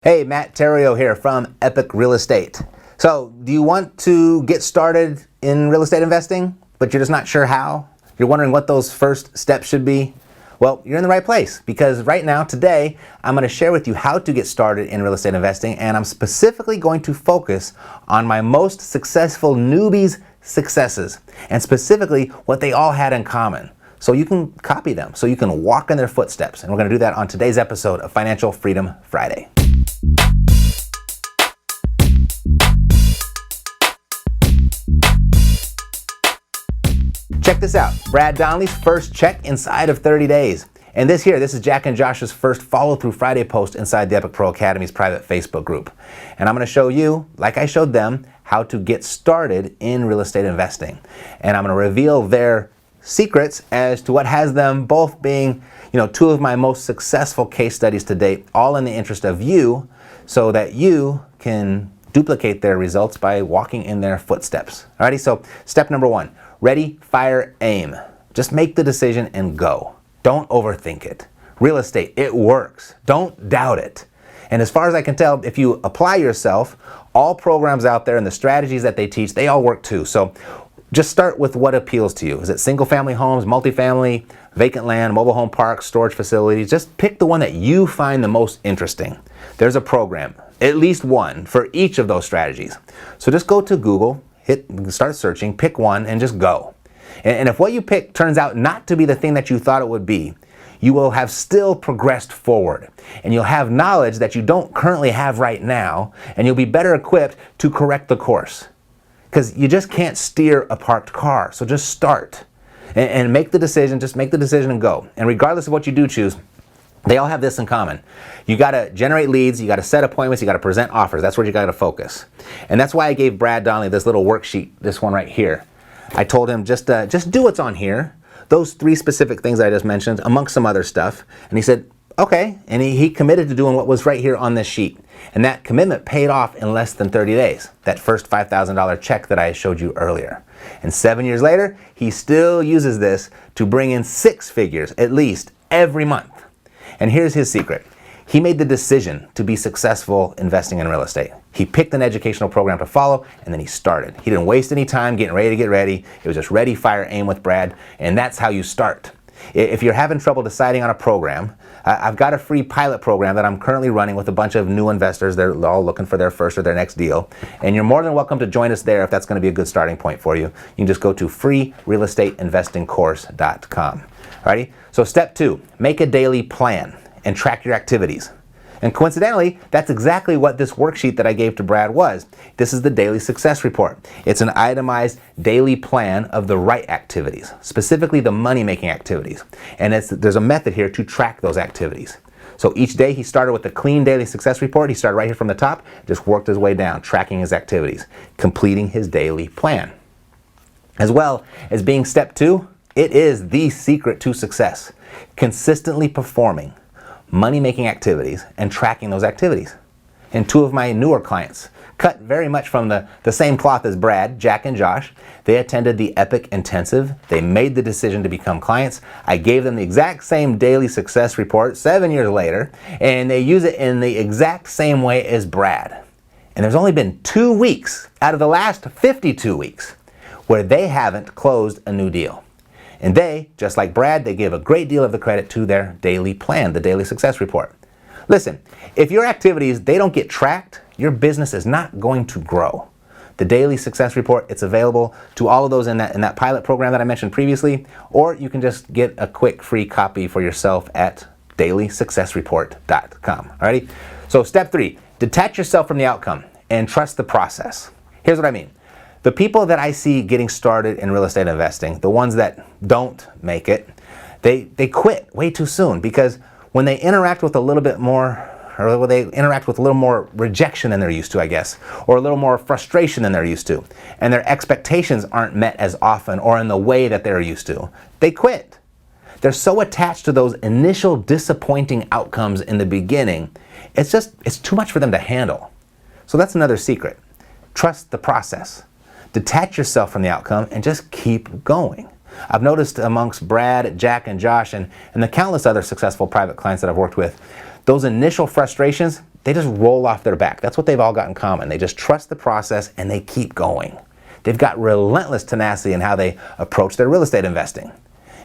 Hey, Matt Theriault here from Epic Real Estate. So, do you want to get started in real estate investing, but you're just not sure how? You're wondering what those first steps should be? Well, you're in the right place because right now, today, I'm going to share with you how to get started in real estate investing, and I'm specifically going to focus on my most successful newbies' successes, and specifically what they all had in common. So you can copy them, so you can walk in their footsteps. And we're going to do that on today's episode of Financial Freedom Friday. Check this out, Brad Donnelly's first check inside of 30 days. And this is Jack and Josh's first follow-through Friday post inside the Epic Pro Academy's private Facebook group. And I'm going to show you, like I showed them, how to get started in real estate investing. And I'm going to reveal their secrets as to what has them both being, two of my most successful case studies to date, all in the interest of you, so that you can duplicate their results by walking in their footsteps. Alrighty, so step number one. Ready, fire, aim. Just make the decision and go. Don't overthink it. Real estate, it works. Don't doubt it. And as far as I can tell, if you apply yourself, all programs out there and the strategies that they teach, they all work too. So just start with what appeals to you. Is it single family homes, multifamily, vacant land, mobile home parks, storage facilities? Just pick the one that you find the most interesting. There's a program, at least one, for each of those strategies. So just go to Google, start searching, pick one, and just go. And if what you pick turns out not to be the thing that you thought it would be, you will have still progressed forward. And you'll have knowledge that you don't currently have right now, and you'll be better equipped to correct the course. Because you just can't steer a parked car. So just start and make the decision. Just make the decision and go. And regardless of what you do choose, they all have this in common. You got to generate leads, you got to set appointments, you got to present offers. That's where you got to focus. And that's why I gave Brad Donnelly this little worksheet, this one right here. I told him just do what's on here, those three specific things that I just mentioned, amongst some other stuff. And he said, okay. And he committed to doing what was right here on this sheet. And that commitment paid off in less than 30 days, that first $5,000 check that I showed you earlier. And 7 years later, he still uses this to bring in six figures, at least, every month. And here's his secret. He made the decision to be successful investing in real estate. He picked an educational program to follow, and then he started. He didn't waste any time getting ready to get ready. It was just ready, fire, aim with Brad, and that's how you start. If you're having trouble deciding on a program, I've got a free pilot program that I'm currently running with a bunch of new investors. They're all looking for their first or their next deal. And you're more than welcome to join us there if that's going to be a good starting point for you. You can just go to freerealestateinvestingcourse.com. Alrighty? So step two, make a daily plan and track your activities. And coincidentally, that's exactly what this worksheet that I gave to Brad was. This is the daily success report. It's an itemized daily plan of the right activities, specifically the money-making activities. And there's a method here to track those activities. So each day he started with a clean daily success report. He started right here from the top, just worked his way down, tracking his activities, completing his daily plan. As well as being step two, it is the secret to success. Consistently performing money-making activities and tracking those activities. And two of my newer clients, cut very much from the same cloth as Brad, Jack and Josh, they attended the Epic Intensive. They made the decision to become clients. I gave them the exact same daily success report 7 years later, and they use it in the exact same way as Brad. And there's only been 2 weeks out of the last 52 weeks where they haven't closed a new deal. And they, just like Brad, they give a great deal of the credit to their daily plan, the daily success report. Listen, if your activities, they don't get tracked, your business is not going to grow. The daily success report, it's available to all of those in that pilot program that I mentioned previously, or you can just get a quick free copy for yourself at dailysuccessreport.com. Alrighty? So step three, detach yourself from the outcome and trust the process. Here's what I mean. The people that I see getting started in real estate investing, the ones that don't make it, they quit way too soon because when they interact with a little bit more, or when they interact with a little more rejection than they're used to, I guess, or a little more frustration than they're used to, and their expectations aren't met as often or in the way that they're used to, they quit. They're so attached to those initial disappointing outcomes in the beginning, it's too much for them to handle. So that's another secret. Trust the process. Detach yourself from the outcome and just keep going. I've noticed amongst Brad, Jack, and Josh, and the countless other successful private clients that I've worked with, those initial frustrations, they just roll off their back. That's what they've all got in common. They just trust the process and they keep going. They've got relentless tenacity in how they approach their real estate investing.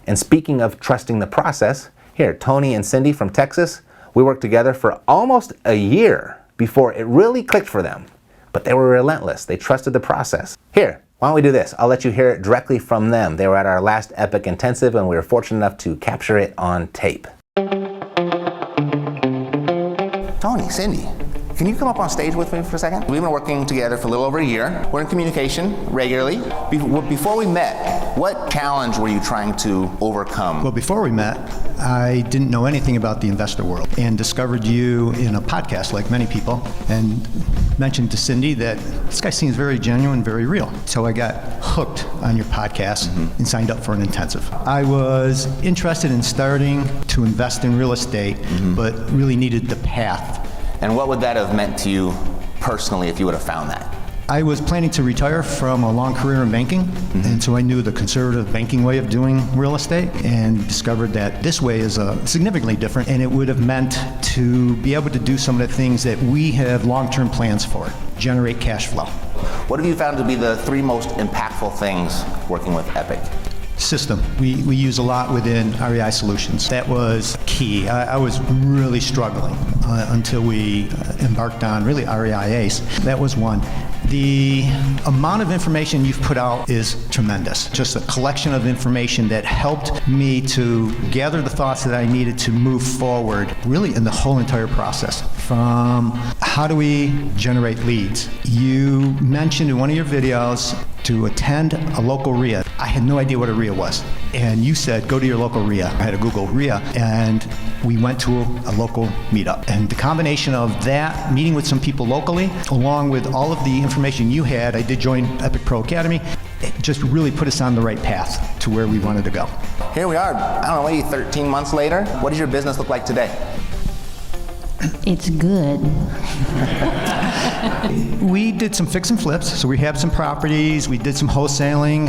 And speaking of trusting the process, here, Tony and Cindy from Texas, we worked together for almost a year before it really clicked for them. But they were relentless. They trusted the process. Here, why don't we do this? I'll let you hear it directly from them. They were at our last Epic Intensive and we were fortunate enough to capture it on tape. Tony, Cindy, can you come up on stage with me for a second? We've been working together for a little over a year. We're in communication regularly. Before we met, what challenge were you trying to overcome? Well, before we met, I didn't know anything about the investor world and discovered you in a podcast like many people and mentioned to Cindy that this guy seems very genuine, very real. So I got hooked on your podcast and signed up for an intensive. I was interested in starting to invest in real estate, but really needed the path. And what would that have meant to you personally if you would have found that? I was planning to retire from a long career in banking, and so I knew the conservative banking way of doing real estate and discovered that this way is significantly different, and it would have meant to be able to do some of the things that we have long-term plans for, generate cash flow. What have you found to be the 3 most impactful things working with Epic? System. We use a lot within REI Solutions. That was key. I was really struggling until we embarked on really REI Ace. That was one. The amount of information you've put out is tremendous. Just a collection of information that helped me to gather the thoughts that I needed to move forward, really in the whole entire process. From how do we generate leads? You mentioned in one of your videos to attend a local RIA. I had no idea what a RIA was. And you said, go to your local RIA. I had to Google RIA, and we went to a local meetup. And the combination of that, meeting with some people locally, along with all of the information you had, I did join Epic Pro Academy, it just really put us on the right path to where we wanted to go. Here we are, I don't know, maybe 13 months later. What does your business look like today? It's good. We did some fix and flips, so we have some properties, we did some wholesaling,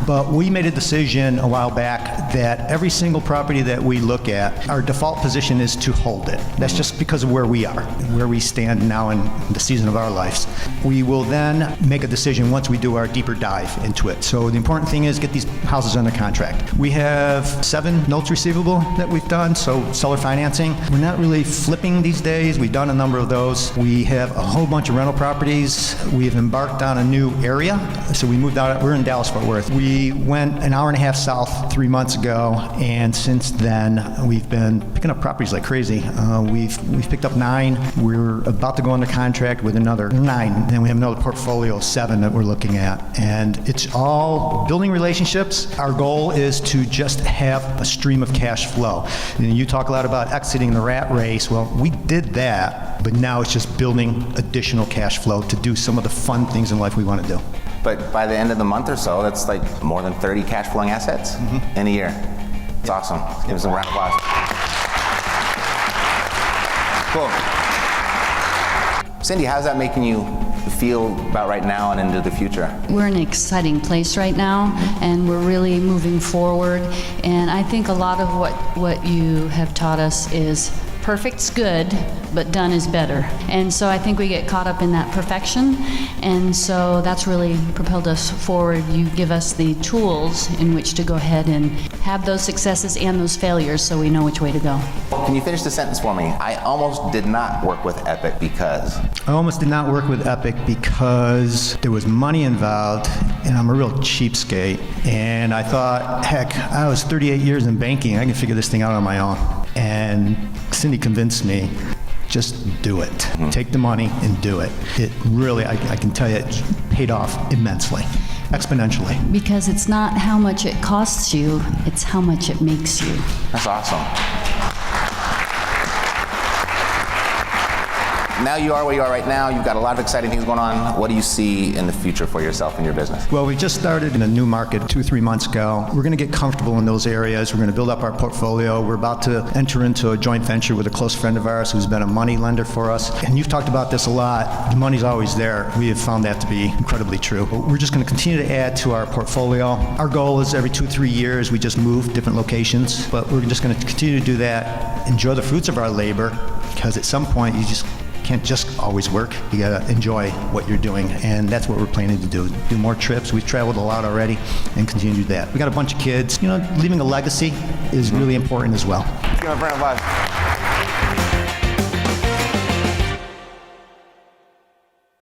but we made a decision a while back that every single property that we look at, our default position is to hold it. That's just because of where we are, where we stand now in the season of our lives. We will then make a decision once we do our deeper dive into it. So the important thing is get these houses under contract. We have 7 notes receivable that we've done, so seller financing. We're not really flipping these days. We've done a number of those. We have a whole bunch of rental properties. We've embarked on a new area. So we moved out, we're in Dallas-Fort Worth. We went an hour and a half south 3 months ago, and since then we've been picking up properties like crazy. We've picked up 9. We're about to go under contract with another 9. And we have another portfolio of 7 that we're looking at. And it's all building relationships. Our goal is to just have a stream of cash flow. And you talk a lot about exiting the rat race. Well, we did that, but now it's just building additional cash flow to do some of the fun things in life we want to do. But by the end of the month or so, that's like more than 30 cash flowing assets in a year. It's awesome. Give us a round of applause. Cool. Cindy, how's that making you feel about right now and into the future? We're in an exciting place right now, and we're really moving forward. And I think a lot of what you have taught us is perfect's good, but done is better. And so I think we get caught up in that perfection, and so that's really propelled us forward. You give us the tools in which to go ahead and have those successes and those failures so we know which way to go. Can you finish the sentence for me? I almost did not work with Epic because... I almost did not work with Epic because there was money involved, and I'm a real cheapskate. And I thought, heck, I was 38 years in banking. I can figure this thing out on my own. And Cindy convinced me, just do it. Take the money and do it. It really, I can tell you, it paid off immensely, exponentially. Because it's not how much it costs you, it's how much it makes you. That's awesome. Now you are where you are right now. You've got a lot of exciting things going on. What do you see in the future for yourself and your business? Well, we just started in a new market 2 or 3 months ago. We're going to get comfortable in those areas. We're going to build up our portfolio. We're about to enter into a joint venture with a close friend of ours who's been a money lender for us. And you've talked about this a lot. The money's always there. We have found that to be incredibly true. But we're just going to continue to add to our portfolio. Our goal is every 2 or 3 years we just move different locations. But we're just going to continue to do that, enjoy the fruits of our labor, because at some point you just can't just always work. You gotta enjoy what you're doing, and that's what we're planning to do. Do more trips. We've traveled a lot already, and continue to do that. We got a bunch of kids. Leaving a legacy is really important as well. Let's give him a round of applause.